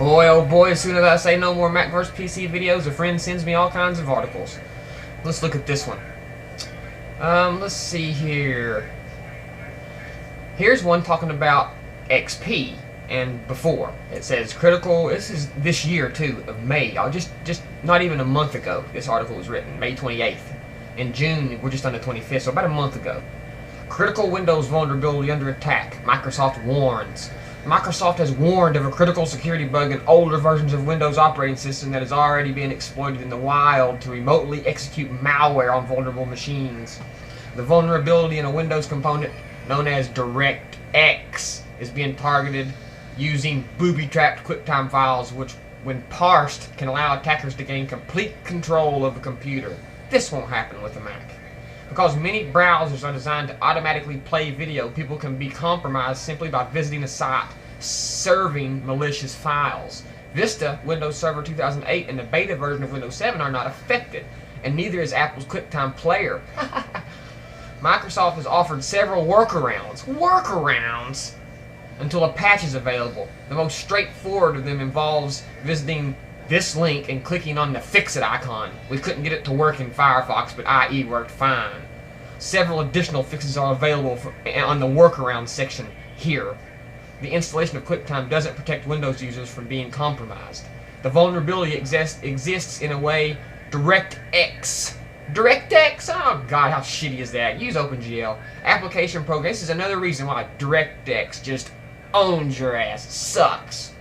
Boy, oh boy, as soon as I say no more Mac vs. PC videos, a friend sends me all kinds of articles. Let's look at this one. Let's see here. Here's one talking about XP and before. It says critical, this is this year too, of May. Just not even a month ago this article was written, May 28th. In June, we're just on the 25th, so about a month ago. Critical Windows vulnerability under attack, Microsoft warns. Microsoft has warned of a critical security bug in older versions of Windows operating system that is already being exploited in the wild to remotely execute malware on vulnerable machines. The vulnerability in a Windows component known as DirectX is being targeted using booby-trapped QuickTime files, which, when parsed, can allow attackers to gain complete control of the computer. This won't happen with a Mac. Because many browsers are designed to automatically play video, people can be compromised simply by visiting a site serving malicious files. Vista, Windows Server 2008, and the beta version of Windows 7 are not affected, and neither is Apple's QuickTime Player. Microsoft has offered several workarounds, until a patch is available. The most straightforward of them involves visiting this link and clicking on the Fix-It icon. We couldn't get it to work in Firefox, but IE worked fine. Several additional fixes are available on the workaround section here. The installation of QuickTime doesn't protect Windows users from being compromised. The vulnerability exists in a way DirectX. DirectX? Oh god, how shitty is that? Use OpenGL. Application program. This is another reason why DirectX just owns your ass. It sucks.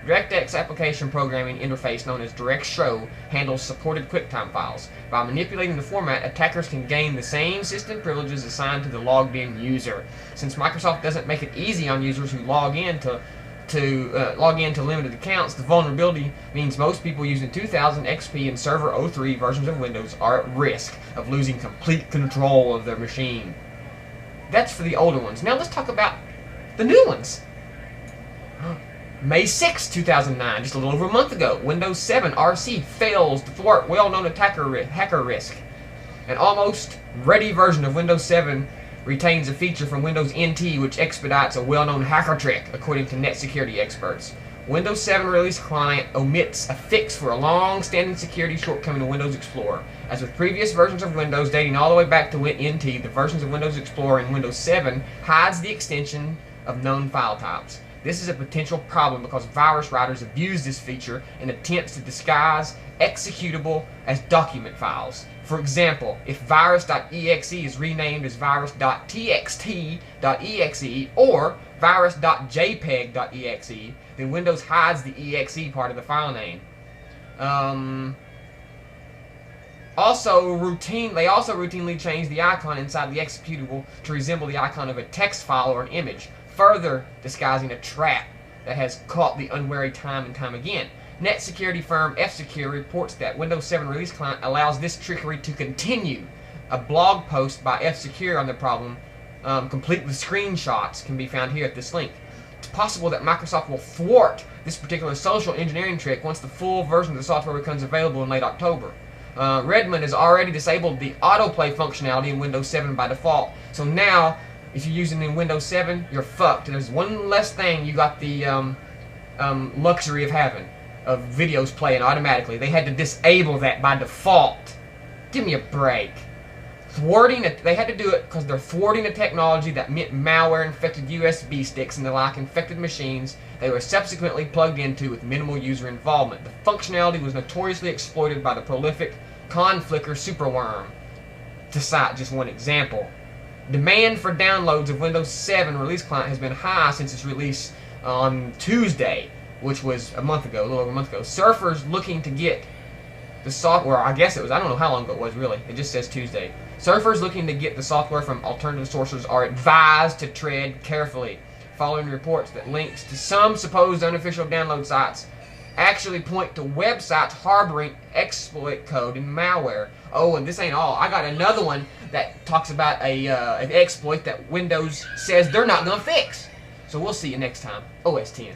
DirectX application programming interface known as DirectShow handles supported QuickTime files. By manipulating the format, attackers can gain the same system privileges assigned to the logged-in user. Since Microsoft doesn't make it easy on users who log in to limited accounts, the vulnerability means most people using 2000 XP and Server 03 versions of Windows are at risk of losing complete control of their machine. That's for the older ones. Now let's talk about the new ones. May 6, 2009, just a little over a month ago, Windows 7 RC fails to thwart well-known hacker risk. An almost ready version of Windows 7 retains a feature from Windows NT which expedites a well-known hacker trick, according to net security experts. Windows 7 release client omits a fix for a long-standing security shortcoming in Windows Explorer. As with previous versions of Windows dating all the way back to NT, the versions of Windows Explorer in Windows 7 hides the extension of known file types. This is a potential problem because virus writers abuse this feature in attempts to disguise executable as document files. For example, if virus.exe is renamed as virus.txt.exe or virus.jpeg.exe, then Windows hides the exe part of the file name. They also routinely change the icon inside the executable to resemble the icon of a text file or an image, further disguising a trap that has caught the unwary time and time again. Net security firm F-Secure reports that Windows 7 release client allows this trickery to continue. A blog post by F-Secure on the problem, complete with screenshots, can be found here at this link. It's possible that Microsoft will thwart this particular social engineering trick once the full version of the software becomes available in late October. Redmond has already disabled the autoplay functionality in Windows 7 by default, so now if you're using it in Windows 7, you're fucked. There's one less thing you got the luxury of having, of videos playing automatically. They had to disable that by default. Give me a break. Thwarting it, they had to do it because they're thwarting a technology that meant malware infected USB sticks and the like infected machines they were subsequently plugged into with minimal user involvement. The functionality was notoriously exploited by the prolific Conflicker superworm, to cite just one example. Demand for downloads of Windows 7 release client has been high since its release on Tuesday, which was a month ago, a little over a month ago. Surfers looking to get the software, I guess it was, I don't know how long ago it was really, it just says Tuesday. Surfers looking to get the software from alternative sources are advised to tread carefully, following reports that links to some supposed unofficial download sites actually point to websites harboring exploit code and malware. Oh, and this ain't all. I got another one that talks about an exploit that Windows says they're not going to fix. So we'll see you next time. OS 10.